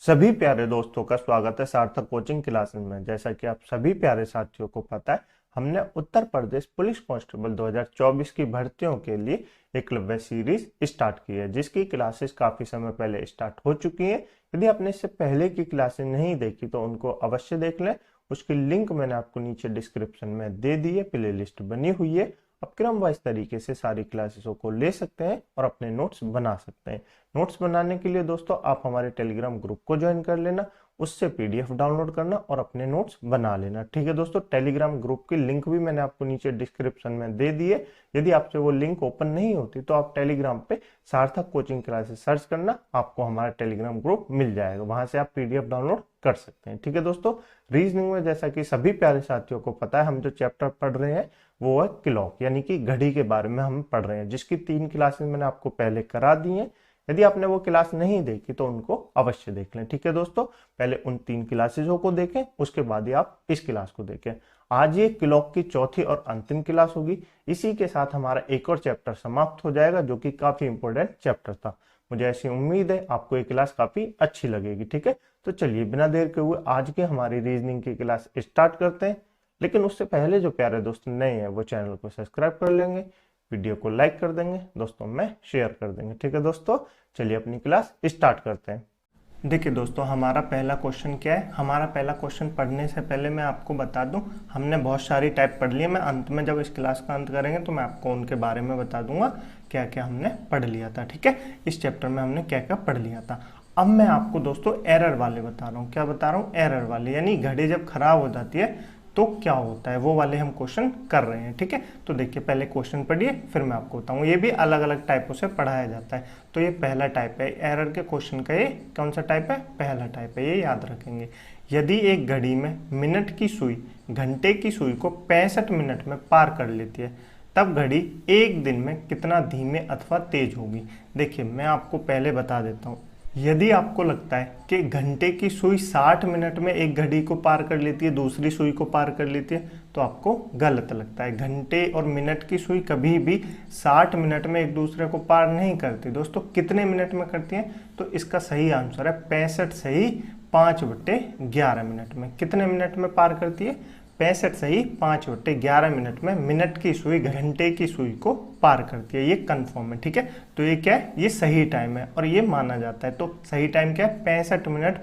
सभी प्यारे दोस्तों का स्वागत है सार्थक कोचिंग क्लासेस में। जैसा कि आप सभी प्यारे साथियों को पता है, हमने उत्तर प्रदेश पुलिस कांस्टेबल 2024 की भर्तियों के लिए एकलव्य सीरीज स्टार्ट की है, जिसकी क्लासेस काफी समय पहले स्टार्ट हो चुकी है। यदि आपने इससे पहले की क्लासेस नहीं देखी तो उनको अवश्य देख लें। उसकी लिंक मैंने आपको नीचे डिस्क्रिप्शन में दे दी है, प्ले लिस्ट बनी हुई है। आप क्रम वाइज तरीके से सारी क्लासेसों को ले सकते हैं और अपने नोट्स बना सकते हैं। नोट्स बनाने के लिए दोस्तों आप हमारे टेलीग्राम ग्रुप को ज्वाइन कर लेना, उससे पीडीएफ डाउनलोड करना और अपने नोट्स बना लेना। ठीक है दोस्तों, टेलीग्राम ग्रुप की लिंक भी मैंने आपको नीचे डिस्क्रिप्शन में दे दी है। यदि आपसे वो लिंक ओपन नहीं होती तो आप टेलीग्राम पे सार्थक कोचिंग क्लासेस सर्च करना, आपको हमारा टेलीग्राम ग्रुप मिल जाएगा, वहां से आप पीडीएफ डाउनलोड कर सकते हैं। ठीक है दोस्तों, रीजनिंग में जैसा कि सभी प्यारे साथियों को पता है, हम जो चैप्टर पढ़ रहे हैं वो है क्लॉक यानी कि घड़ी के बारे में हम पढ़ रहे हैं, जिसकी 3 क्लासेस मैंने आपको पहले करा दी हैं। यदि आपने वो क्लास नहीं देखी तो उनको अवश्य देख लें। ठीक है दोस्तों, पहले उन 3 क्लासेसों को देखें, उसके बाद ही आप इस क्लास को देखें। आज ये क्लॉक की चौथी और अंतिम क्लास होगी। इसी के साथ हमारा एक और चैप्टर समाप्त हो जाएगा, जो कि काफी इंपॉर्टेंट चैप्टर था। मुझे ऐसी उम्मीद है आपको ये क्लास काफी अच्छी लगेगी। ठीक है, तो चलिए बिना देर के हुए आज के हमारी रीजनिंग की क्लास स्टार्ट करते हैं। लेकिन उससे पहले जो प्यारे दोस्त नए हैं वो चैनल को सब्सक्राइब कर लेंगे, वीडियो को लाइक कर देंगे, दोस्तों में शेयर कर देंगे। ठीक है दोस्तों, चलिए अपनी क्लास स्टार्ट करते हैं। देखिए दोस्तों, हमारा पहला क्वेश्चन क्या है। हमारा पहला क्वेश्चन पढ़ने से पहले मैं आपको बता दूं, हमने बहुत सारी टाइप पढ़ ली है। मैं अंत में जब इस क्लास का अंत करेंगे तो मैं आपको उनके बारे में बता दूंगा क्या क्या हमने पढ़ लिया था। ठीक है, इस चैप्टर में हमने क्या क्या पढ़ लिया था। अब मैं आपको दोस्तों एरर वाले बता रहा हूँ। क्या बता रहा हूँ? एरर वाले, यानी घड़ी जब खराब हो जाती है तो क्या होता है, वो वाले हम क्वेश्चन कर रहे हैं। ठीक है, तो देखिए पहले क्वेश्चन पढ़िए, फिर मैं आपको बताऊंगा। ये भी अलग अलग टाइपों से पढ़ाया जाता है। तो ये पहला टाइप है एरर के क्वेश्चन का। ये कौन सा टाइप है? पहला टाइप है, ये याद रखेंगे। यदि एक घड़ी में मिनट की सुई घंटे की सुई को 65 मिनट में पार कर लेती है, तब घड़ी एक दिन में कितना धीमे अथवा तेज होगी। देखिए मैं आपको पहले बता देता हूँ, यदि आपको लगता है कि घंटे की सुई 60 मिनट में एक घड़ी को पार कर लेती है, दूसरी सुई को पार कर लेती है, तो आपको गलत लगता है। घंटे और मिनट की सुई कभी भी 60 मिनट में एक दूसरे को पार नहीं करती। दोस्तों कितने मिनट में करती हैं? तो इसका सही आंसर है 65 सही 5/11 मिनट में। कितने मिनट में पार करती है? 65 सही 5/11 मिनट में मिनट की सुई घंटे की सुई को पार करती है। ये कंफर्म है। ठीक है, तो ये क्या है? ये सही टाइम है और ये माना जाता है। तो सही टाइम क्या है? 65 मिनट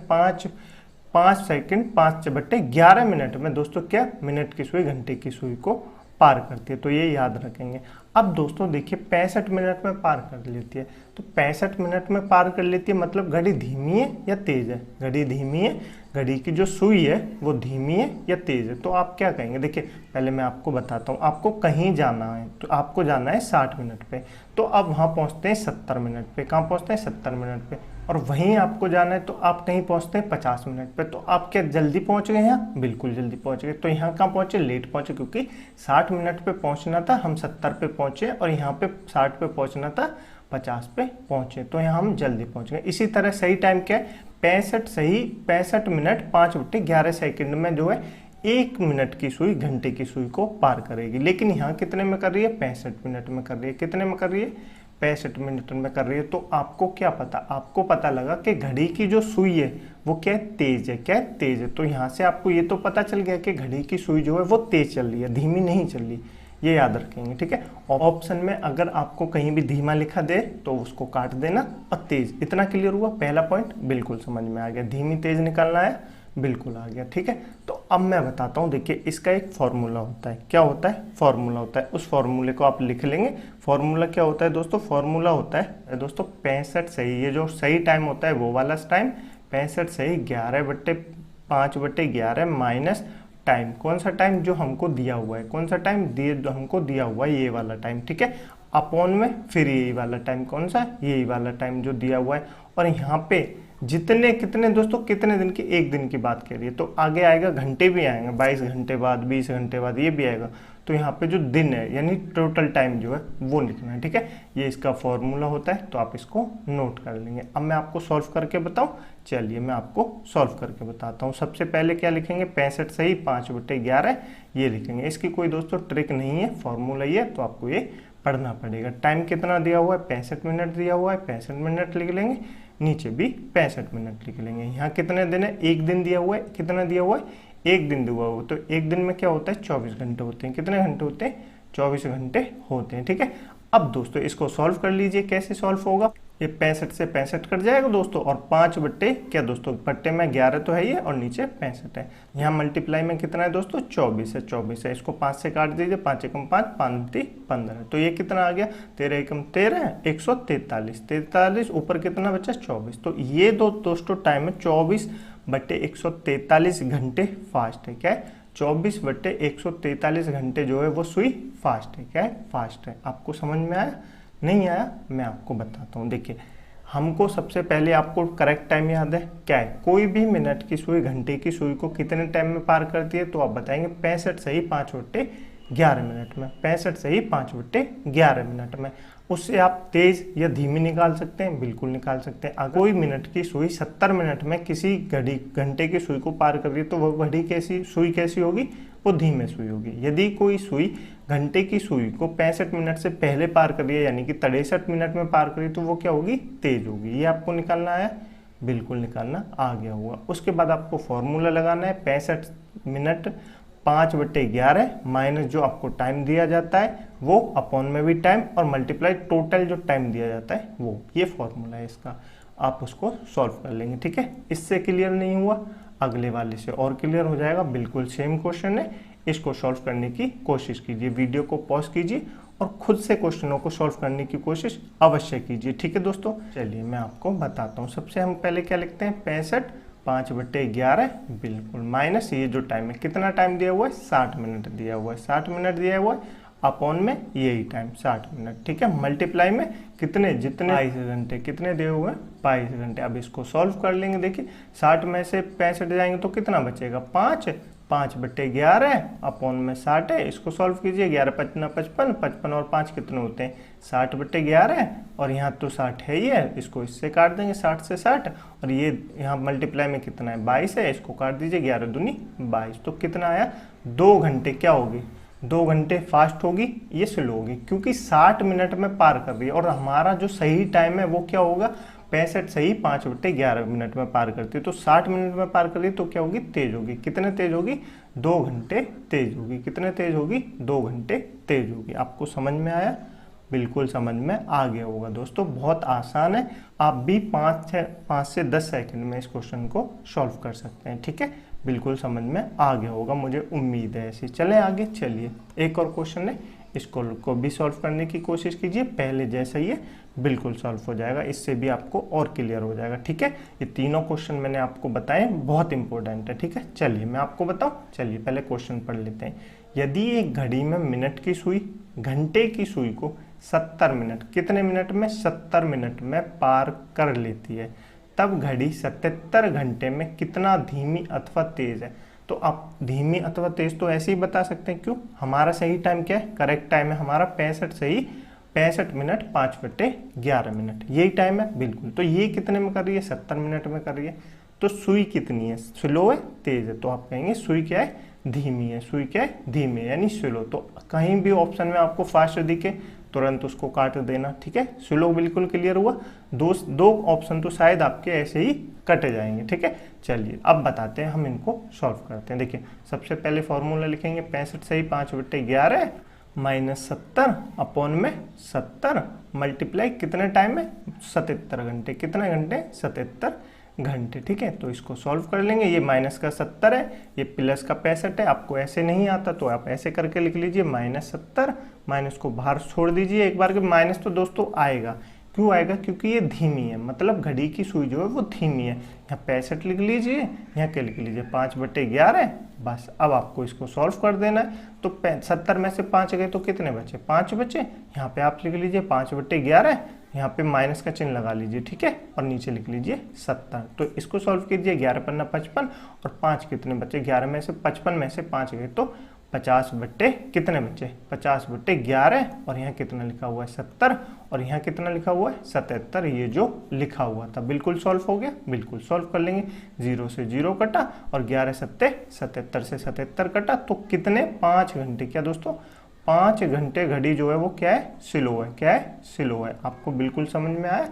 5 सेकंड 5/11 मिनट में दोस्तों क्या मिनट की सुई घंटे की सुई को पार करती है। तो ये याद रखेंगे। अब दोस्तों देखिए 65 मिनट में पार कर लेती है, तो 65 मिनट में पार कर लेती है मतलब घड़ी धीमी है या तेज है? घड़ी धीमी है, घड़ी की जो सुई है वो धीमी है या तेज है। तो आप क्या कहेंगे? देखिए पहले मैं आपको बताता हूँ। आपको कहीं जाना है तो आपको जाना है 60 मिनट पे, तो आप वहाँ पहुँचते हैं 70 मिनट पे। कहाँ पहुँचते हैं? 70 मिनट पे। और वहीं आपको जाना है तो आप कहीं पहुँचते हैं 50 मिनट पे। तो आप क्या जल्दी पहुँच गए यहाँ? बिल्कुल जल्दी पहुँच गए। तो यहाँ कहाँ पहुँचे? लेट पहुँचे, क्योंकि 60 मिनट पे पहुँचना था, हम 70 पे पहुँचे, और यहाँ पे 60 पे पहुँचना था, 50 पे पहुँचे, तो यहाँ हम जल्दी पहुँच गए। इसी तरह सही टाइम क्या है? 65 सही 65 मिनट 5/11 सेकंड में जो है 1 मिनट की सुई घंटे की सुई को पार करेगी। लेकिन यहाँ कितने में कर रही है? 65 मिनट में कर रही है। कितने में कर रही है? 65 मिनट में कर रही है। तो आपको क्या पता? आपको पता लगा कि घड़ी की जो सुई है वो क्या है? तेज है। क्या है? तेज है। तो यहाँ से आपको ये तो पता चल गया कि घड़ी की सुई जो है वो तेज चल रही है, धीमी नहीं चल रही। ये याद रखेंगे। ठीक है, ऑप्शन में अगर आपको कहीं भी धीमा लिखा दे तो उसको काट देना, और तेज। इतना क्लियर हुआ? पहला पॉइंट बिल्कुल समझ में आ गया। धीमी तेज निकालना है, बिल्कुल आ गया। ठीक है, तो अब मैं बताता हूँ। देखिए इसका एक फॉर्मूला होता है। क्या होता है? फॉर्मूला होता है। उस फॉर्मूले को आप लिख लेंगे। फॉर्मूला क्या होता है दोस्तों? फॉर्मूला होता है दोस्तों 65 सही, ये जो सही टाइम होता है वो वाला टाइम, 65 सही 11/5/11 माइनस टाइम। कौन सा टाइम? जो हमको दिया हुआ है। कौन सा टाइम जो हमको दिया हुआ है? ये वाला टाइम। ठीक है, अपॉन में फिर यही वाला टाइम। कौन सा? यही वाला टाइम जो दिया हुआ है। और यहाँ पे जितने कितने दोस्तों कितने दिन की? एक दिन की बात कह रही है, तो आगे आएगा घंटे भी आएंगे, 22 घंटे बाद, 20 घंटे बाद, ये भी आएगा। तो यहाँ पे जो दिन है यानी टोटल टाइम जो है वो लिखना है। ठीक है, ये इसका फॉर्मूला होता है, तो आप इसको नोट कर लेंगे। अब मैं आपको सॉल्व करके बताऊं। चलिए मैं आपको सॉल्व करके बताता हूँ। सबसे पहले क्या लिखेंगे? 65 सही 5/11 ये liखेंगे। इसकी कोई दोस्तों ट्रिक नहीं है, फॉर्मूला ही है, तो आपको ये पढ़ना पड़ेगा। टाइम कितना दिया हुआ है? 65 मिनट दिया हुआ है, 65 मिनट लिख लेंगे। नीचे भी 65 मिनट लिख लेंगे। यहाँ कितने दिन है, एक दिन दिया हुआ है, कितना दिया हुआ है, एक दिन दिया हुआ है, तो एक दिन में क्या होता है 24 घंटे होते हैं। कितने घंटे होते हैं, 24 घंटे होते हैं, ठीक है। अब दोस्तों इसको सॉल्व कर लीजिए, कैसे सॉल्व होगा, ये 65 से 65 कट जाएगा दोस्तों, और 5 बट्टे क्या दोस्तों, बट्टे में 11 तो है ये और नीचे 65 है। यहाँ मल्टीप्लाई में कितना है दोस्तों, 24 है, 24 है, इसको 5 से काट दीजिए, 5 एकम 5, 5 15, तो ये कितना आ गया, 13 एकम 13, 143, 43 ऊपर कितना बचा 24। तो ये दोस्तों टाइम है 24 बट्टे 143 घंटे फास्ट है। क्या है, 24 बट्टे 143 घंटे जो है वो सुई फास्ट है। क्या है, फास्ट है। आपको समझ में आया, नहीं आया, मैं आपको बताता हूँ। देखिए हमको सबसे पहले आपको करेक्ट टाइम याद है, क्या है, कोई भी मिनट की सुई घंटे की सुई को कितने टाइम में पार करती है, तो आप बताएंगे 65 सही 5 बट्टे 11 मिनट में, 65 सही 5 बट्टे 11 मिनट में। उससे आप तेज या धीमी निकाल सकते हैं, बिल्कुल निकाल सकते हैं। अगर कोई मिनट की सुई 70 मिनट में किसी घंटे की सुई को पार कर रही है, तो वह घड़ी कैसी सुई कैसी होगी, वो धीमे सुई होगी। यदि कोई सुई घंटे की सुई को 65 मिनट से पहले पार कर रही है, यानी कि 63 मिनट में पार कर रही है, तो वो क्या होगी, तेज होगी। ये आपको निकालना है, बिल्कुल निकालना आ गया होगा। उसके बाद आपको फॉर्मूला लगाना है, 65 मिनट 5 बट्टे 11 माइनस जो आपको टाइम दिया जाता है वो, अपॉन में भी टाइम, और मल्टीप्लाई टोटल जो टाइम दिया जाता है वो, ये फॉर्मूला है इसका। आप उसको सॉल्व कर लेंगे, ठीक है। इससे क्लियर नहीं हुआ, अगले वाले से और क्लियर हो जाएगा। बिल्कुल सेम क्वेश्चन है, इसको सॉल्व करने की कोशिश कीजिए, वीडियो को पॉज कीजिए और खुद से क्वेश्चनों को सॉल्व करने की कोशिश अवश्य कीजिए, ठीक है दोस्तों। चलिए मैं आपको बताता हूँ। सबसे हम पहले क्या लिखते हैं, 65 5 बट्टे 11 बिल्कुल माइनस ये जो टाइम है, कितना टाइम दिया हुआ है, 60 मिनट दिया हुआ है, 60 मिनट दिया हुआ है, अपॉन में यही टाइम 60 मिनट, ठीक है। मल्टीप्लाई में कितने, जितने 22 घंटे, कितने दिए हुए हैं 22 घंटे। अब इसको सॉल्व कर लेंगे। देखिए 60 में से 65 जाएंगे तो कितना बचेगा, 5 बट्टे 11 अपॉन में 60 है। इसको सॉल्व कीजिए, 11 55 55, 55 और 5 कितने होते हैं, 60 बट्टे 11, और यहाँ तो 60 है ही है, इसको इससे काट देंगे 60 से 60, और ये यहाँ मल्टीप्लाई में कितना है 22 है, इसको काट दीजिए, 11 दूनी 22, तो कितना आया, 2 घंटे क्या होगी, 2 घंटे फास्ट होगी, ये स्लो होगी, क्योंकि 60 मिनट में पार कर रही है। और हमारा जो सही टाइम है वो क्या होगा, 65 सही 5 बट्टे 11 मिनट में पार करती है, तो 60 मिनट में पार कर रही है, तो क्या होगी, तेज होगी। कितने तेज होगी, 2 घंटे तेज होगी। कितने तेज होगी, 2 घंटे तेज होगी। आपको समझ में आया, बिल्कुल समझ में आ गया होगा दोस्तों, बहुत आसान है। आप भी 5 से 10 सेकंड में इस क्वेश्चन को सॉल्व कर सकते हैं, ठीक है। बिल्कुल समझ में आ गया होगा, मुझे उम्मीद है ऐसी। चलें आगे, चलिए एक और क्वेश्चन है, इसको भी सॉल्व करने की कोशिश कीजिए, पहले जैसा ही है, बिल्कुल सॉल्व हो जाएगा, इससे भी आपको और क्लियर हो जाएगा, ठीक है। ये तीनों क्वेश्चन मैंने आपको बताए, बहुत इंपॉर्टेंट है, ठीक है। चलिए मैं आपको बताऊं, चलिए पहले क्वेश्चन पढ़ लेते हैं। यदि एक घड़ी में मिनट की सुई घंटे की सुई को 70 मिनट, कितने मिनट में, 70 मिनट में पार कर लेती है, तब घड़ी 77 घंटे में कितना धीमी अथवा तेज है। तो आप धीमी अथवा तेज तो ऐसे ही बता सकते हैं, क्यों, हमारा सही टाइम क्या है, करेक्ट टाइम है हमारा 65 सही 65 मिनट 5 बट्टे 11 मिनट, यही टाइम है बिल्कुल। तो ये कितने में कर रही है, 70 मिनट में कर रही है। तो सुई कितनी है, स्लो है तेज है, तो आप कहेंगे सुई क्या है, धीमी है। सुई क्या है, धीमी है, यानी स्लो। तो कहीं भी ऑप्शन में आपको फास्ट दिखे तुरंत उसको काट देना, ठीक है। स्लो बिल्कुल क्लियर हुआ, दो ऑप्शन तो शायद आपके ऐसे ही कट जाएंगे, ठीक है। चलिए अब बताते हैं, हम इनको सॉल्व करते हैं। देखिए सबसे पहले फॉर्मूला लिखेंगे, 65 सही 5 बट्टे 11 माइनस 70 अपॉन में 70 मल्टीप्लाई कितने टाइम में, 77 घंटे। कितने घंटे, 77 घंटे, ठीक है। तो इसको सॉल्व कर लेंगे, ये माइनस का 70 है, ये प्लस का 65 है। आपको ऐसे नहीं आता तो आप ऐसे करके लिख लीजिए, -70, माइनस को बाहर छोड़ दीजिए एक बार के। माइनस तो दोस्तों आएगा, क्यों आएगा, क्योंकि ये धीमी है, मतलब घड़ी की सुई जो है वो धीमी है। यहाँ 65 लिख लीजिए, यहाँ क्या लिख लीजिए 5 बट्टे 11, बस। अब आपको इसको सॉल्व कर देना है। तो 70 में से 5 गए तो कितने बचे, 5 बचे। यहाँ पे आप लिख लीजिए 5 बट्टे 11, यहाँ पे माइनस का चिन्ह लगा लीजिए, ठीक है, और नीचे लिख लीजिए 70। तो इसको सॉल्व कीजिए, 11 पन्ना 55 और 5 कितने बचे, 11 में से 55 में से 5 गए तो 50 बट्टे कितने बचे, 50 बट्टे 11, और यहाँ कितना लिखा हुआ है 70, और यहाँ कितना लिखा हुआ है 77, ये जो लिखा हुआ था। बिल्कुल सॉल्व हो गया, बिल्कुल सॉल्व कर लेंगे। 0 से 0 कटा और 11 सत्ते 77 से 77 कटा, तो कितने, 5 घंटे। क्या दोस्तों, 5 घंटे घड़ी जो है वो क्या है, स्लो है। क्या है, स्लो है। आपको बिल्कुल समझ में आया,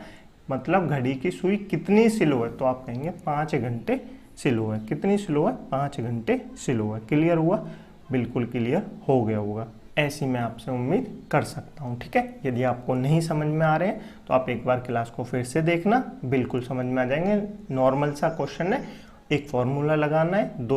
मतलब घड़ी की सुई कितनी स्लो है, तो आप कहेंगे 5 घंटे स्लो है। कितनी स्लो है? 5 घंटे स्लो है। क्लियर हुआ? बिल्कुल क्लियर हो गया होगा, ऐसी मैं आपसे उम्मीद कर सकता हूँ। ठीक है, यदि आपको नहीं समझ में आ रहे हैं तो आप एक बार क्लास को फिर से देखना, बिल्कुल समझ में आ जाएंगे। नॉर्मल सा क्वेश्चन है, एक फॉर्मूला लगाना है,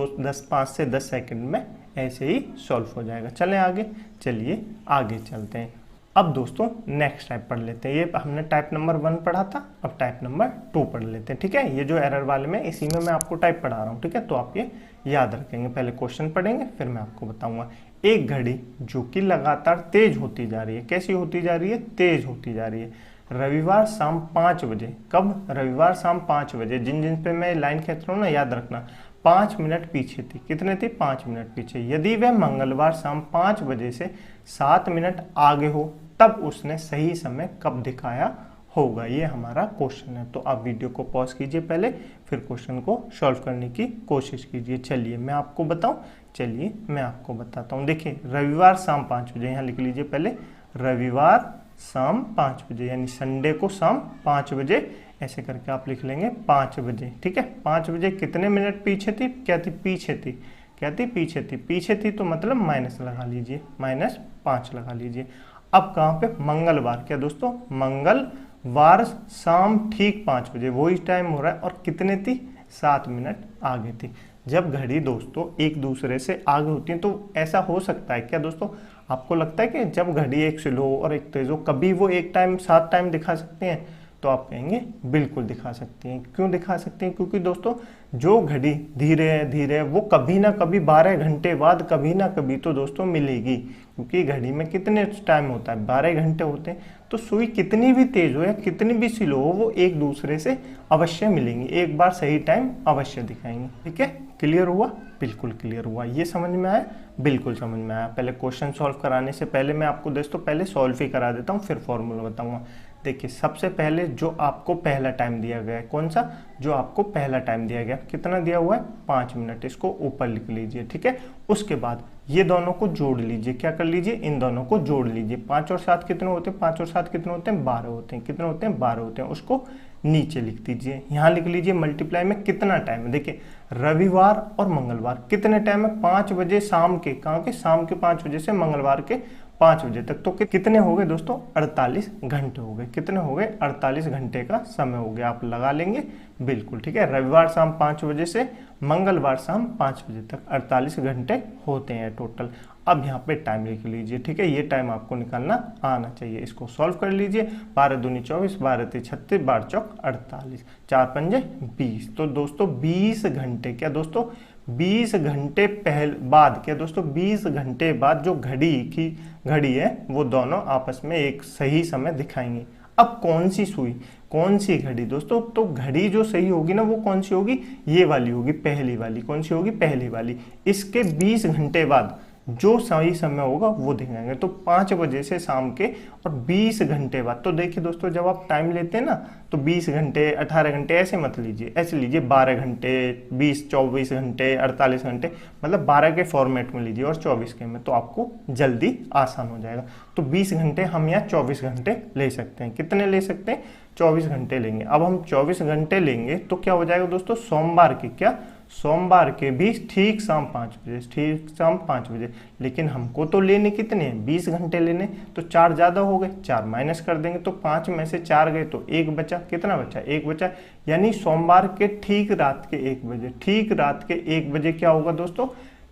5 से 10 सेकंड में ऐसे ही सॉल्व हो जाएगा। चलें आगे, चलिए आगे चलते हैं। अब दोस्तों नेक्स्ट टाइप पढ़ लेते हैं। ये हमने टाइप नंबर 1 पढ़ा था, अब टाइप नंबर 2 पढ़ लेते हैं। ठीक है, ये जो एरर वाले में इसी में मैं आपको टाइप पढ़ा रहा हूँ। ठीक है, तो आप ये याद रखेंगे। पहले क्वेश्चन पढ़ेंगे फिर मैं आपको बताऊंगा। एक घड़ी जो कि लगातार तेज होती जा रही है, कैसी होती जा रही है? तेज होती जा रही है। रविवार शाम 5 बजे, कब? रविवार शाम 5 बजे, जिन जिन पे मैं लाइन खींच रहा हूँ ना, याद रखना, 5 मिनट पीछे थी। कितने थी? 5 मिनट पीछे। यदि वह मंगलवार शाम 5 बजे से 7 मिनट आगे हो, तब उसने सही समय कब दिखाया होगा? ये हमारा क्वेश्चन है। तो आप वीडियो को पॉज कीजिए पहले, फिर क्वेश्चन को सॉल्व करने की कोशिश कीजिए। चलिए मैं आपको बताऊं, चलिए मैं आपको बताता हूं। देखिए, रविवार शाम 5 बजे, यहाँ लिख लीजिए पहले, रविवार शाम 5 बजे, यानी संडे को शाम 5 बजे, ऐसे करके आप लिख लेंगे 5 बजे। ठीक है, 5 बजे कितने मिनट पीछे थी? क्या थी? पीछे थी। क्या थी? पीछे थी। पीछे थी तो मतलब माइनस लगा लीजिए, -5 लगा लीजिए। अब कहाँ पे? मंगलवार। क्या दोस्तों? मंगलवार शाम ठीक 5 बजे, वही टाइम हो रहा है, और कितने थी? 7 मिनट आगे थी। जब घड़ी दोस्तों एक दूसरे से आगे होती है तो ऐसा हो सकता है क्या दोस्तों? आपको लगता है कि जब घड़ी एक स्लो और एक तेज हो, कभी वो एक टाइम 7 टाइम दिखा सकते हैं? तो आप कहेंगे बिल्कुल दिखा सकती हैं। क्यों दिखा सकती हैं? क्योंकि दोस्तों जो घड़ी धीरे है धीरे है, वो कभी ना कभी 12 घंटे बाद कभी ना कभी तो दोस्तों मिलेगी, क्योंकि घड़ी में कितने टाइम होता है? 12 घंटे होते हैं। तो सुई कितनी भी तेज हो या कितनी भी स्लो हो, वो एक दूसरे से अवश्य मिलेंगी, एक बार सही टाइम अवश्य दिखाएंगी। ठीक है, क्लियर हुआ? बिल्कुल क्लियर हुआ। ये समझ में आया? बिल्कुल समझ में आया। पहले क्वेश्चन सॉल्व कराने से पहले मैं आपको दोस्तों पहले सॉल्व ही करा देता हूँ, फिर फॉर्मूला बताऊंगा। देखिए, सबसे पहले जो आपको पहला टाइम दिया गया है, कौन सा? जो आपको पहला टाइम दिया गया, कितना दिया हुआ है? 5 मिनट, इसको ऊपर लिख लीजिए। ठीक है, उसके बाद ये दोनों को जोड़ लीजिए। क्या कर लीजिए? इन दोनों को जोड़ लीजिए। 5 और 7 कितने होते हैं? 5 और 7 कितने होते हैं? 12 होते हैं। कितने होते हैं? 12 होते हैं। उसको नीचे लिख दीजिए। यहाँ लिख लीजिए मल्टीप्लाई में कितना टाइम है। देखिए, रविवार और मंगलवार कितने टाइम है? 5 बजे शाम के, कहाँ के? शाम के 5 बजे से मंगलवार के 5 बजे तक। तो कितने हो गए दोस्तों? 48 घंटे हो गए। कितने हो गए? 48 घंटे का समय हो गया। आप लगा लेंगे बिल्कुल। ठीक है, रविवार शाम 5 बजे से मंगलवार शाम 5 बजे तक 48 घंटे होते हैं टोटल। अब यहाँ पे टाइम लिख लीजिए। ठीक है, ये टाइम आपको निकालना आना चाहिए। इसको सॉल्व कर लीजिए। 12 दूनी 24, 12 तीन 36, 12 चौक 48, 4 पंजे 20। तो दोस्तों 20 घंटे, क्या दोस्तों? 20 घंटे बाद, क्या दोस्तों? 20 घंटे बाद जो घड़ी है वो दोनों आपस में एक सही समय दिखाएंगे। अब कौन सी सुई, कौन सी घड़ी दोस्तों? तो घड़ी जो सही होगी ना, वो कौन सी होगी? ये वाली होगी, पहली वाली। कौन सी होगी? पहली वाली। इसके 20 घंटे बाद जो सही समय होगा वो दिखाएंगे। तो 5 बजे से शाम के और 20 घंटे बाद। तो देखिए दोस्तों, जब आप टाइम लेते हैं ना, तो 20 घंटे 18 घंटे ऐसे मत लीजिए, ऐसे लीजिए 12 घंटे 20 24 घंटे 48 घंटे, मतलब 12 के फॉर्मेट में लीजिए और 24 के में, तो आपको जल्दी आसान हो जाएगा। तो 20 घंटे हम यहाँ 24 घंटे ले सकते हैं। कितने ले सकते हैं? 24 घंटे लेंगे। अब हम 24 घंटे लेंगे तो क्या हो जाएगा दोस्तों? सोमवार के, क्या? सोमवार के भी ठीक शाम 5 बजे, ठीक शाम 5 बजे। लेकिन हमको तो लेने कितने हैं? 20 घंटे लेने, तो 4 ज़्यादा हो गए, 4 माइनस कर देंगे, तो 5 में से 4 गए तो 1 बचा। कितना बचा? 1 बचा। यानी सोमवार के ठीक रात के 1 बजे, ठीक रात के 1 बजे क्या होगा दोस्तों?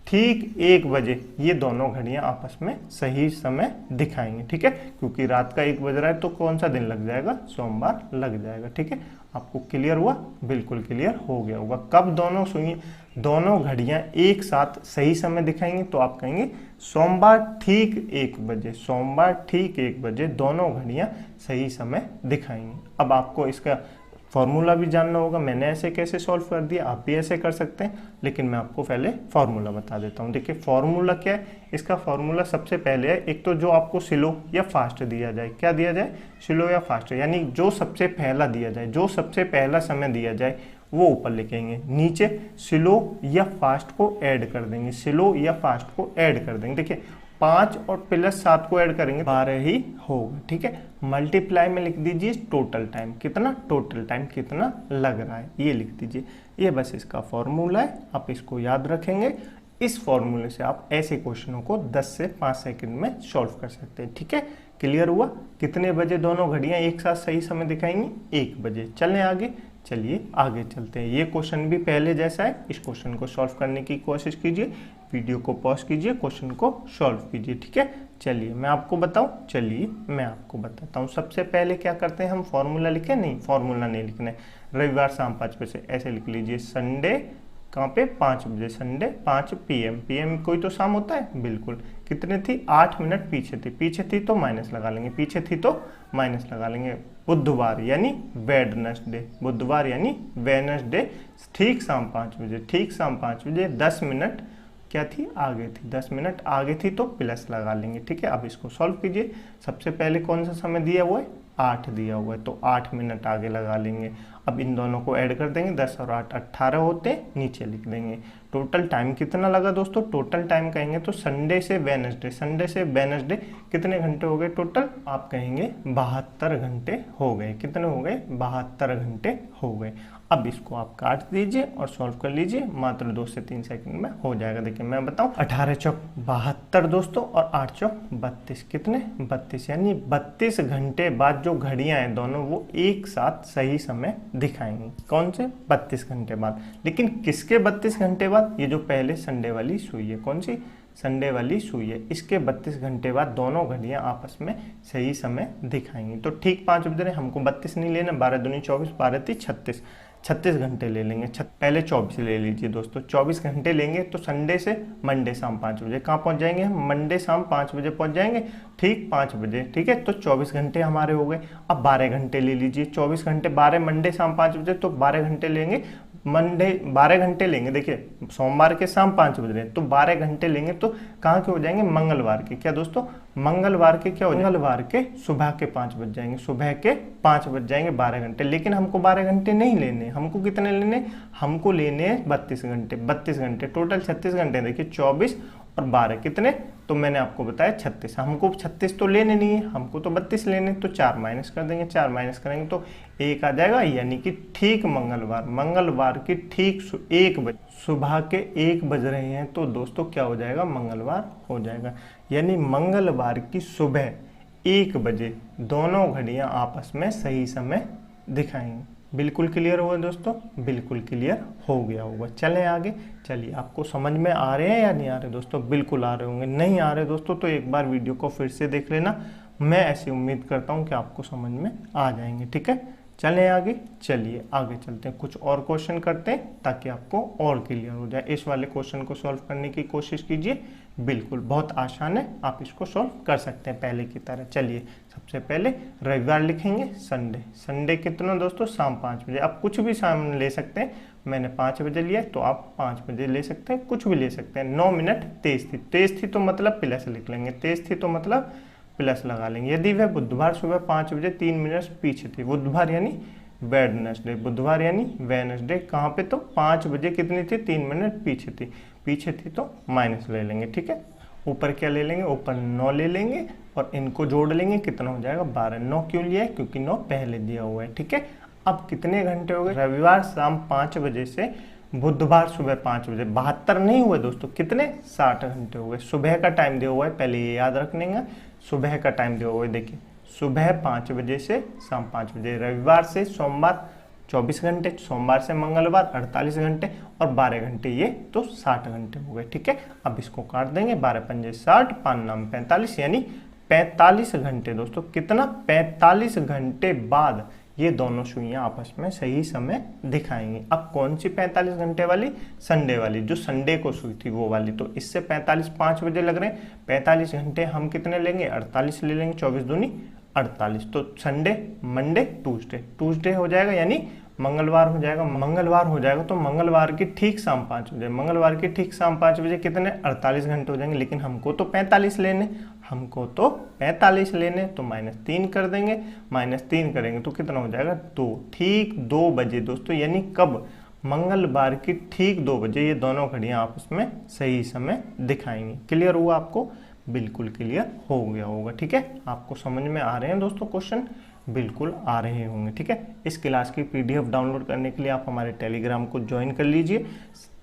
ठीक 1 बजे ये दोनों घड़ियां आपस में सही समय दिखाएंगे। ठीक है, क्योंकि रात का 1 बज रहा है तो कौन सा दिन लग जाएगा? सोमवार लग जाएगा। ठीक है, आपको क्लियर हुआ? बिल्कुल क्लियर हो गया होगा। कब दोनों सुनिए, दोनों घड़ियां एक साथ सही समय दिखाएंगे तो आप कहेंगे सोमवार ठीक 1 बजे, सोमवार ठीक 1 बजे दोनों घड़ियां सही समय दिखाएंगी। अब आपको इसका फॉर्मूला भी जानना होगा। मैंने ऐसे कैसे सॉल्व कर दिया, आप भी ऐसे कर सकते हैं, लेकिन मैं आपको पहले फॉर्मूला बता देता हूँ। देखिए फॉर्मूला क्या है, इसका फॉर्मूला सबसे पहले है, एक तो जो आपको स्लो या फास्ट दिया जाए, क्या दिया जाए? स्लो या फास्ट, यानी जो सबसे पहला दिया जाए, जो सबसे पहला समय दिया जाए वो ऊपर लिखेंगे, नीचे स्लो या फास्ट को ऐड कर देंगे, स्लो या फास्ट को ऐड कर देंगे। देखिए 5 और +7 को ऐड करेंगे 12 ही होगा। ठीक है, मल्टीप्लाई में लिख दीजिए टोटल टाइम कितना, टोटल टाइम कितना लग रहा है ये लिख दीजिए। ये बस इसका फॉर्मूला है, आप इसको याद रखेंगे। इस फॉर्मूले से आप ऐसे क्वेश्चनों को 10 से 5 सेकंड में सॉल्व कर सकते हैं। ठीक है, क्लियर हुआ? कितने बजे दोनों घड़ियां एक साथ सही समय दिखाएंगी? 1 बजे। चलें आगे, चलिए आगे चलते हैं। ये क्वेश्चन भी पहले जैसा है, इस क्वेश्चन को सॉल्व करने की कोशिश कीजिए। वीडियो को पॉज कीजिए, क्वेश्चन को सॉल्व कीजिए। ठीक है, चलिए मैं आपको बताऊं, चलिए मैं आपको बताता हूं। सबसे पहले क्या करते हैं हम, फॉर्मूला लिखें? नहीं, फॉर्मूला नहीं लिखना है। रविवार शाम 5 बजे ऐसे लिख लीजिए। संडे कहाँ पे? 5 बजे। Sunday 5 PM। PM कोई तो शाम होता है, बिल्कुल। कितने थी? 8 मिनट पीछे थी। पीछे थी तो माइनस लगा लेंगे, पीछे थी तो माइनस लगा लेंगे। बुधवार यानी वेडनेसडे, बुधवार यानी वेडनेसडे, ठीक शाम 5 बजे। ठीक शाम 5 बजे 10 मिनट क्या थी? आगे थी। 10 मिनट आगे थी तो प्लस लगा लेंगे। ठीक है, अब इसको सॉल्व कीजिए। सबसे पहले कौन सा समय दिया हुआ है? 8 दिया हुआ है, तो 8 मिनट आगे लगा लेंगे। अब इन दोनों को ऐड कर देंगे, 10 और 8 18 होते, नीचे लिख देंगे। टोटल टाइम कितना लगा दोस्तों? टोटल टाइम कहेंगे तो संडे से वेडनेसडे, संडे से वेडनेसडे कितने घंटे हो गए टोटल? आप कहेंगे 72 घंटे हो गए। कितने हो गए? 72 घंटे हो गए। अब इसको आप काट दीजिए और सॉल्व कर लीजिए, मात्र 2 से 3 सेकंड में हो जाएगा। देखिए मैं बताऊं, 18 चौक 72 दोस्तों और 8 चौक 32, कितने? 32, यानी 32 घंटे बाद जो घड़ियां हैं दोनों वो एक साथ सही समय दिखाएंगी। कौन से? 32 घंटे बाद। लेकिन किसके 32 घंटे बाद? ये जो पहले संडे वाली सुई है, कौन सी? संडे वाली सुई है, इसके 32 घंटे बाद दोनों घड़ियां आपस में सही समय दिखाएंगी। तो ठीक 5 बजे हमको 32 नहीं लेना, 12 दूनी 24, 12 × 36, 36 घंटे ले लेंगे। पहले 24 ले लीजिए दोस्तों, 24 घंटे लेंगे तो संडे से मंडे शाम 5 बजे कहाँ पहुँच जाएंगे हम? मंडे शाम 5 बजे पहुँच जाएंगे, ठीक 5 बजे। ठीक है, तो 24 घंटे हमारे हो गए। अब 12 घंटे ले लीजिए, 24 घंटे 12 मंडे शाम 5 बजे, तो 12 घंटे लेंगे मंडे, 12 घंटे लेंगे। देखिए सोमवार के शाम 5 बज रहे हैं तो 12 घंटे लेंगे, तो कहाँ के हो जाएंगे? मंगलवार के। क्या दोस्तों? मंगलवार के क्या हो? मंगलवार के सुबह के 5 बज जाएंगे, सुबह के 5 बज जाएंगे, 12 घंटे। लेकिन हमको 12 घंटे नहीं लेने, हमको कितने लेने? हमको लेने हैं 32 घंटे। 32 घंटे टोटल 36 घंटे। देखिए 24 और 12 कितने? तो मैंने आपको बताया 36। हमको 36 तो लेने नहीं है, हमको तो 32 लेने, तो 4 माइनस कर देंगे। 4 माइनस करेंगे तो 1 आ जाएगा, यानी कि ठीक मंगलवार, मंगलवार की ठीक 1 बजे, सुबह के 1 बज रहे हैं तो दोस्तों क्या हो जाएगा? मंगलवार हो जाएगा। यानी मंगलवार की सुबह 1 बजे दोनों घड़ियां आपस में सही समय दिखाएंगी। बिल्कुल क्लियर हुआ दोस्तों? बिल्कुल क्लियर हो गया होगा। चलें आगे, चलिए आपको समझ में आ रहे हैं या नहीं आ रहे दोस्तों? बिल्कुल आ रहे होंगे। नहीं आ रहे दोस्तों तो एक बार वीडियो को फिर से देख लेना, मैं ऐसी उम्मीद करता हूँ कि आपको समझ में आ जाएंगे। ठीक है, चलें आगे, चलिए आगे चलते हैं, कुछ और क्वेश्चन करते हैं ताकि आपको और क्लियर हो जाए। इस वाले क्वेश्चन को सॉल्व करने की कोशिश कीजिए, बिल्कुल बहुत आसान है, आप इसको सॉल्व कर सकते हैं पहले की तरह। चलिए सबसे पहले रविवार लिखेंगे, संडे। संडे कितना दोस्तों? शाम 5 बजे। आप कुछ भी शाम ले सकते हैं, मैंने 5 बजे लिया तो आप 5 बजे ले सकते हैं, कुछ भी ले सकते हैं। 9 मिनट तेज थी, तेज थी तो मतलब प्लस लिख लेंगे, तेज थी तो मतलब प्लस लगा लेंगे। यदि वह बुधवार सुबह 5 बजे 3 मिनट पीछे थी, बुधवार यानी वेडनेसडे, बुधवार यानी वेडनेसडे कहाँ पे? तो 5 बजे कितनी थी? 3 मिनट पीछे थी, पीछे थी तो माइनस ले लेंगे। ठीक है, ऊपर क्या ले लेंगे? ऊपर 9 ले लेंगे और इनको जोड़ लेंगे, कितना हो जाएगा? 12। 9 क्यों लिया है? क्योंकि 9 पहले दिया हुआ है। ठीक है, अब कितने घंटे हो गए? रविवार शाम 5 बजे से बुधवार सुबह 5 बजे, 72 नहीं हुए दोस्तों, कितने? 60 घंटे हो गए। सुबह का टाइम दिया हुआ है, पहले ये याद रख लेंगे, सुबह का टाइम दिया हुआ है। देखिए सुबह 5 बजे से शाम 5 बजे, रविवार से सोमवार 24 घंटे, सोमवार से मंगलवार 48 घंटे और 12 घंटे, ये तो 60 घंटे हो गए। ठीक है, अब इसको काट देंगे, 12 पंजे 60, 5 नाम 45, यानी 45 घंटे दोस्तों। कितना? 45 घंटे बाद ये दोनों सुइयां आपस में सही समय दिखाएंगी। अब कौन सी 45 घंटे वाली? संडे वाली, जो संडे को सुई थी वो वाली। तो इससे 45 5 बजे लग रहे हैं, 45 घंटे हम कितने लेंगे? 48 ले लेंगे, 24 दूनी 48। तो संडे, मंडे, ट्यूसडे, ट्यूसडे हो जाएगा, यानी मंगलवार हो जाएगा। मंगलवार हो जाएगा तो मंगलवार की ठीक शाम 5 बजे, मंगलवार की ठीक शाम 5 बजे कितने? 48 घंटे हो जाएंगे। लेकिन हमको तो 45 लेने, हमको तो 45 लेने, तो -3 कर देंगे। -3 करेंगे तो कितना हो जाएगा? 2। ठीक 2 बजे दोस्तों, यानी कब? मंगलवार की ठीक 2 बजे ये दोनों घड़ियां आपस में सही समय दिखाएंगी। क्लियर हुआ आपको? बिल्कुल क्लियर हो गया होगा। ठीक है, आपको समझ में आ रहे हैं दोस्तों क्वेश्चन, बिल्कुल आ रहे होंगे। ठीक है, इस क्लास की पीडीएफ डाउनलोड करने के लिए आप हमारे टेलीग्राम को ज्वाइन कर लीजिए।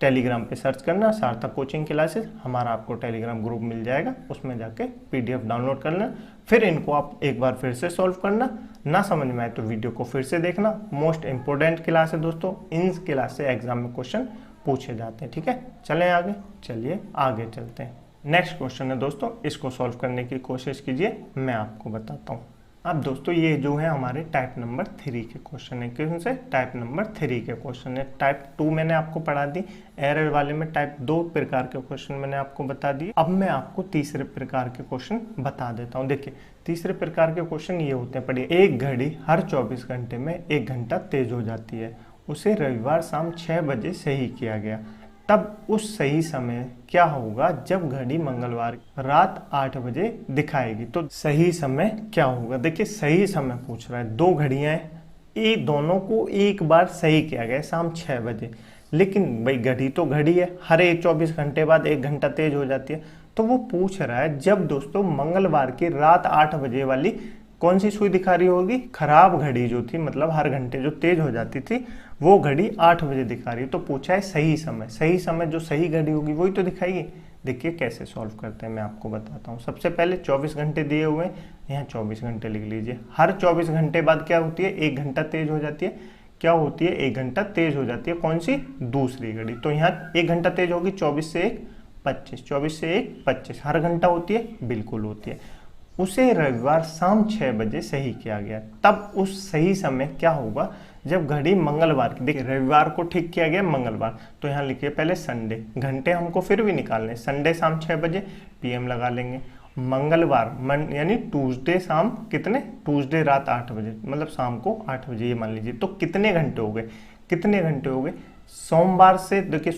टेलीग्राम पे सर्च करना सार्थक कोचिंग क्लासेस, हमारा आपको टेलीग्राम ग्रुप मिल जाएगा, उसमें जाके पीडीएफ डाउनलोड करना। फिर इनको आप एक बार फिर से सॉल्व करना, ना समझ में आए तो वीडियो को फिर से देखना। मोस्ट इंपॉर्टेंट क्लास है दोस्तों, इन क्लास से एग्जाम में क्वेश्चन पूछे जाते हैं। ठीक है, चलें आगे, चलिए आगे चलते हैं। नेक्स्ट क्वेश्चन है दोस्तों, इसको सॉल्व करने की कोशिश कीजिए, मैं आपको बताता हूँ। अब दोस्तों ये जो है हमारे टाइप नंबर 3 के क्वेश्चन है। किन से? टाइप नंबर 3 के क्वेश्चन है। टाइप 2 मैंने आपको पढ़ा दी, एरर वाले में टाइप 2 प्रकार के क्वेश्चन मैंने आपको बता दिए। अब मैं आपको तीसरे प्रकार के क्वेश्चन बता देता हूँ। देखिए, तीसरे प्रकार के क्वेश्चन ये होते हैं, पढ़िए। एक घड़ी हर 24 घंटे में 1 घंटा तेज हो जाती है, उसे रविवार शाम 6 बजे सही किया गया, तब उस सही समय क्या होगा जब घड़ी मंगलवार रात 8 बजे दिखाएगी। तो सही समय क्या होगा? देखिए, सही समय पूछ रहा है, दो घड़ियां हैं, ये दोनों को एक बार सही किया गया शाम 6 बजे, लेकिन भाई घड़ी तो घड़ी है, हर एक 24 घंटे बाद 1 घंटा तेज हो जाती है। तो वो पूछ रहा है जब दोस्तों मंगलवार की रात 8 बजे वाली कौन सी सुई दिखा रही होगी? खराब घड़ी जो थी, मतलब हर घंटे जो तेज हो जाती थी, वो घड़ी 8 बजे दिखा रही है। तो पूछा है सही समय, सही समय जो सही घड़ी होगी वही तो दिखाएगी। देखिए कैसे सॉल्व करते हैं, मैं आपको बताता हूँ। सबसे पहले 24 घंटे दिए हुए हैं, यहाँ 24 घंटे लिख लीजिए। हर 24 घंटे बाद क्या होती है? 1 घंटा तेज हो जाती है। क्या होती है? 1 घंटा तेज हो जाती है। कौन सी? दूसरी घड़ी। तो यहाँ 1 घंटा तेज होगी, 24 से 1 25, 24 से 1 25। हर घंटा होती है? बिल्कुल होती है। उसे रविवार शाम 6 बजे सही किया गया, तब उस सही समय क्या होगा जब घड़ी मंगलवार की, देखिए रविवार को ठीक किया गया, मंगलवार, तो यहाँ लिखिए पहले संडे, घंटे हमको फिर भी निकालने, संडे शाम 6 बजे पीएम लगा लेंगे। मंगलवार यानी ट्यूसडे शाम कितने? ट्यूसडे रात 8 बजे, मतलब शाम को 8 बजे, ये मान लीजिए। तो कितने घंटे हो गए? कितने घंटे हो गए? सोमवार से, देखिए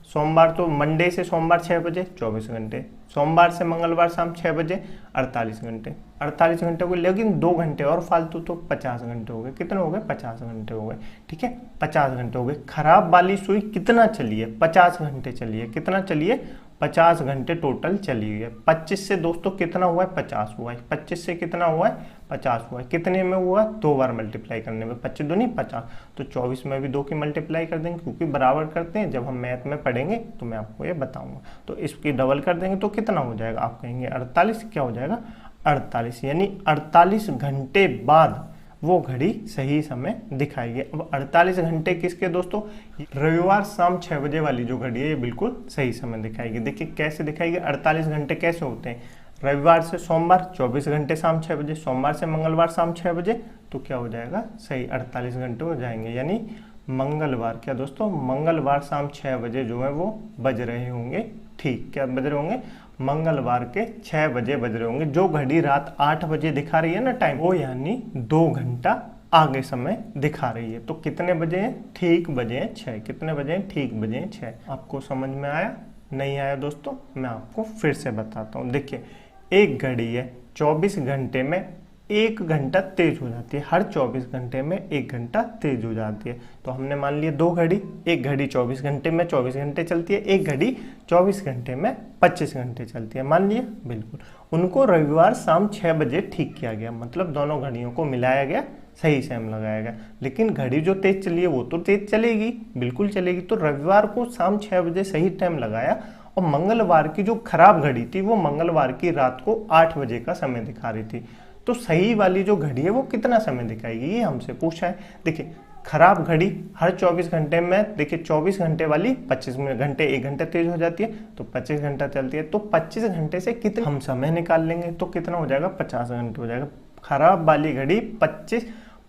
सोमवार तो मंडे से सोमवार 6 बजे 24 घंटे, सोमवार से मंगलवार शाम 6 बजे 48 घंटे, 48 घंटे हो गए। लेकिन 2 घंटे और फालतू, तो 50 घंटे हो गए। कितने हो गए? 50 घंटे हो गए। ठीक है, 50 घंटे हो गए। खराब वाली सुई कितना चली है? 50 घंटे चली है। कितना चली है? 50 घंटे टोटल चली है। 25 से दोस्तों कितना हुआ है? 50 हुआ है। 25 से कितना हुआ है? 50 हुआ है। कितने में हुआ? 2 बार मल्टीप्लाई करने में, 25 दूनी 50, तो 24 में भी 2 की मल्टीप्लाई कर देंगे, क्योंकि बराबर करते हैं। जब हम मैथ में पढ़ेंगे तो मैं आपको ये बताऊंगा। तो इसकी डबल कर देंगे तो कितना हो जाएगा? आप कहेंगे 48, क्या हो जाएगा? 48, यानी 48 घंटे बाद वो घड़ी सही समय दिखाएगी। अब 48 घंटे किसके दोस्तों? रविवार शाम 6 बजे वाली जो घड़ी है ये बिल्कुल सही समय दिखाएगी। देखिए कैसे दिखाएगी? 48 घंटे कैसे होते हैं? रविवार से सोमवार 24 घंटे शाम 6 बजे, सोमवार से मंगलवार शाम 6 बजे, तो क्या हो जाएगा? सही 48 घंटे हो जाएंगे। यानी मंगलवार, क्या दोस्तों? मंगलवार शाम 6 बजे जो है वो बज रहे होंगे। ठीक, क्या बज रहे होंगे? मंगलवार के 6 बजे बज रहे होंगे। जो घड़ी रात 8 बजे दिखा रही है ना टाइम, वो यानी 2 घंटा आगे समय दिखा रही है। तो कितने बजे हैं? ठीक बजे हैं 6। कितने बजे हैं? ठीक बजे हैं 6। आपको समझ में आया? नहीं आया दोस्तों? मैं आपको फिर से बताता हूँ। देखिए, एक घड़ी है, 24 घंटे में 1 घंटा तेज हो जाती है, हर 24 घंटे में 1 घंटा तेज हो जाती है। तो हमने मान लिया 2 घड़ी, एक घड़ी 24 घंटे में 24 घंटे चलती है, एक घड़ी 24 घंटे में 25 घंटे चलती है, मान लिया। बिल्कुल, उनको रविवार शाम 6 बजे ठीक किया गया, मतलब दोनों घड़ियों को मिलाया गया, सही टाइम लगाया गया। लेकिन घड़ी जो तेज चली है वो तो तेज चलेगी, बिल्कुल चलेगी। तो रविवार को शाम 6 बजे सही टाइम लगाया, और मंगलवार की जो खराब घड़ी थी वो मंगलवार की रात को 8 बजे का समय दिखा रही थी। तो सही वाली जो घड़ी है वो कितना समय दिखाएगी, ये हमसे पूछा है। देखिए, खराब घड़ी हर 24 घंटे में, देखिए 24 घंटे वाली 25 घंटे 1 घंटा तेज हो जाती है, तो 25 घंटा चलती है। तो 25 घंटे से कितने हम समय निकाल लेंगे, तो कितना हो जाएगा? 50 घंटे हो जाएगा। खराब वाली घड़ी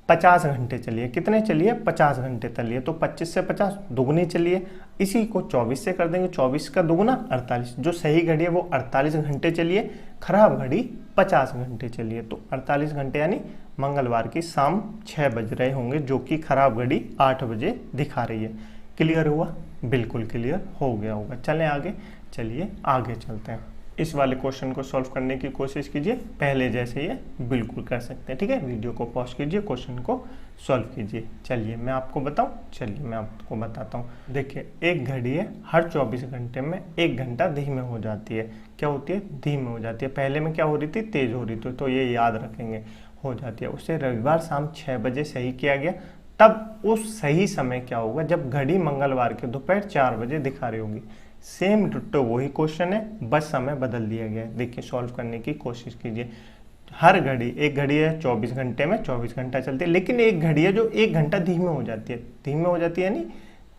50 घंटे चलिए। कितने चलिए? 50 घंटे चलिए। तो 25 से 50 दुगनी चलिए। इसी को 24 से कर देंगे, 24 का दुगुना 48। जो सही घड़ी है वो 48 घंटे चलिए, खराब घड़ी 50 घंटे चलिए। तो 48 घंटे यानी मंगलवार की शाम 6 बज रहे होंगे, जो कि खराब घड़ी 8 बजे दिखा रही है। क्लियर हुआ? बिल्कुल क्लियर हो गया होगा। चलें आगे, चलिए आगे चलते हैं। इस वाले क्वेश्चन को सॉल्व करने की कोशिश कीजिए, पहले जैसे ये बिल्कुल कर सकते हैं। ठीक है, वीडियो को पॉज कीजिए, क्वेश्चन को सॉल्व कीजिए। चलिए मैं आपको बताता हूँ। देखिए, एक घड़ी है, हर 24 घंटे में 1 घंटा धीमे हो जाती है। क्या होती है? धीमे हो जाती है। पहले में क्या हो रही थी? तेज हो रही थी। तो ये याद रखेंगे, हो जाती है। उसे रविवार शाम 6 बजे सही किया गया। तब उस सही समय क्या होगा जब घड़ी मंगलवार के दोपहर 4 बजे दिखा रही होगी। सेम डिट्टो वही क्वेश्चन है, बस समय बदल दिया गया है। देखिए, सॉल्व करने की कोशिश कीजिए। हर घड़ी, एक घड़ी है 24 घंटे में 24 घंटा चलती है, लेकिन एक घड़ी है जो 1 घंटा धीमे हो जाती है। धीमे हो जाती है यानी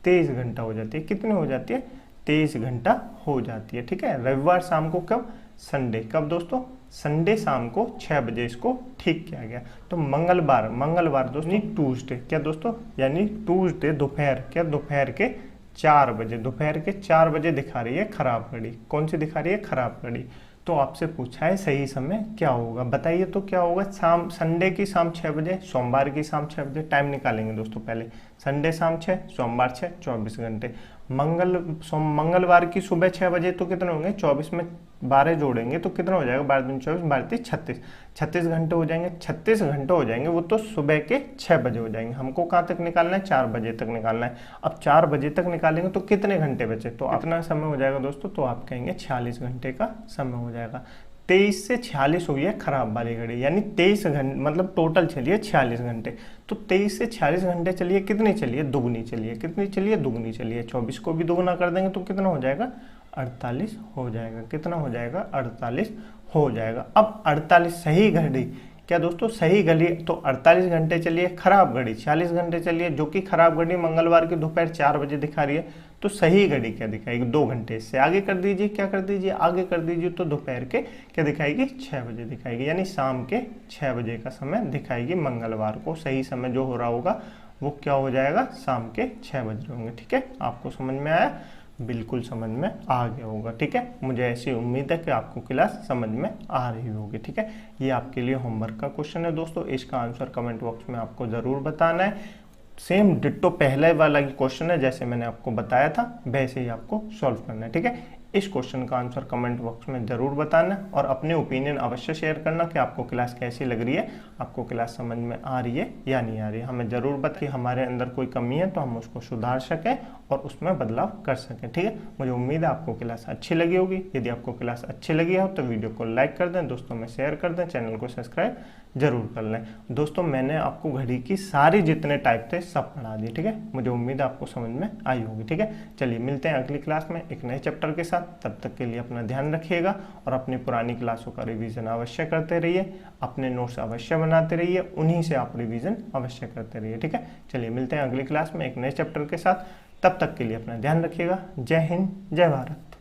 23 घंटा हो जाती है। कितनी हो जाती है? 23 घंटा हो जाती है। ठीक है, रविवार शाम को कब? संडे। कब दोस्तों? संडे शाम को 6 बजे इसको ठीक किया गया। तो मंगलवार दोस्तों ट्यूसडे। क्या दोस्तों? यानी ट्यूसडे दोपहर, क्या दोपहर के 4 बजे, दोपहर के 4 बजे दिखा रही है खराब घड़ी। कौन सी दिखा रही है? खराब घड़ी। तो आपसे पूछा है सही समय क्या होगा, बताइए तो क्या होगा? शाम, संडे की शाम 6 बजे, सोमवार की शाम 6 बजे। टाइम निकालेंगे दोस्तों पहले। संडे शाम 6, सोमवार 6, 24 घंटे। मंगलवार की सुबह 6 बजे तो कितने होंगे? 24 में 12 जोड़ेंगे तो कितना हो जाएगा? 12 दूनी 24, 12 तीन 36, 36 घंटे हो जाएंगे। 36 घंटे हो जाएंगे, वो तो सुबह के 6 बजे हो जाएंगे। हमको कहाँ तक निकालना है? 4 बजे तक निकालना है। अब 4 बजे तक निकालेंगे तो कितने घंटे बचे? तो कितना समय हो जाएगा दोस्तों? तो आप कहेंगे 46 घंटे का समय हो जाएगा। 23 से 46 हुई है खराब वाली घड़ी, यानी 23 घंटे, मतलब टोटल चलिए 46 घंटे। तो 23 से 46 घंटे चलिए, कितनी चलिए? दुगनी चलिए। कितनी चलिए? दुगनी चलिए। 24 को भी दुगना कर देंगे तो कितना हो जाएगा? 48 हो जाएगा। कितना हो जाएगा? 48 हो जाएगा। अब 48 सही घड़ी, क्या दोस्तों? सही घड़ी तो 48 घंटे चलिए, खराब घड़ी 46 घंटे चलिए, जो कि खराब घड़ी मंगलवार की दोपहर 4 बजे दिखा रही है। तो सही घड़ी क्या दिखाएगी? 2 घंटे। इससे आगे कर दीजिए, क्या कर दीजिए? आगे कर दीजिए तो दोपहर के क्या दिखाएगी? 6 बजे दिखाएगी, यानी शाम के 6 बजे का समय दिखाएगी मंगलवार को। सही समय जो हो रहा होगा वो क्या हो जाएगा? शाम के 6 बज रहे होंगे। ठीक है, आपको समझ में आया? बिल्कुल समझ में आ गया होगा। ठीक है, मुझे ऐसी उम्मीद है कि आपको क्लास समझ में आ रही होगी। ठीक है, ये आपके लिए होमवर्क का क्वेश्चन है दोस्तों। इसका आंसर कमेंट बॉक्स में आपको ज़रूर बताना है। सेम डिट्टो पहले वाला क्वेश्चन है, जैसे मैंने आपको बताया था वैसे ही आपको सॉल्व करना है। ठीक है, इस क्वेश्चन का आंसर कमेंट बॉक्स में ज़रूर बताना और अपने ओपिनियन अवश्य शेयर करना कि आपको क्लास कैसी लग रही है, आपको क्लास समझ में आ रही है या नहीं आ रही है। हमें ज़रूर बता कि हमारे अंदर कोई कमी है तो हम उसको सुधार सकें और उसमें बदलाव कर सकें। ठीक है, मुझे उम्मीद है आपको क्लास अच्छी लगी होगी। यदि आपको क्लास अच्छी लगी हो तो वीडियो को लाइक कर दें, दोस्तों में शेयर कर दें, चैनल को सब्सक्राइब जरूर कर लें। दोस्तों, मैंने आपको घड़ी की सारी जितने टाइप थे सब पढ़ा दिए। ठीक है, मुझे उम्मीद है आपको समझ में आई होगी। ठीक है, चलिए मिलते हैं अगली क्लास में एक नए चैप्टर के साथ। तब तक के लिए अपना ध्यान रखिएगा और अपनी पुरानी क्लासों का रिवीजन अवश्य करते रहिए, अपने नोट्स अवश्य बनाते रहिए, उन्हीं से आप रिवीजन अवश्य करते रहिए। ठीक है, चलिए मिलते हैं अगली क्लास में एक नए चैप्टर के साथ। तब तक के लिए अपना ध्यान रखिएगा। जय हिंद, जय भारत।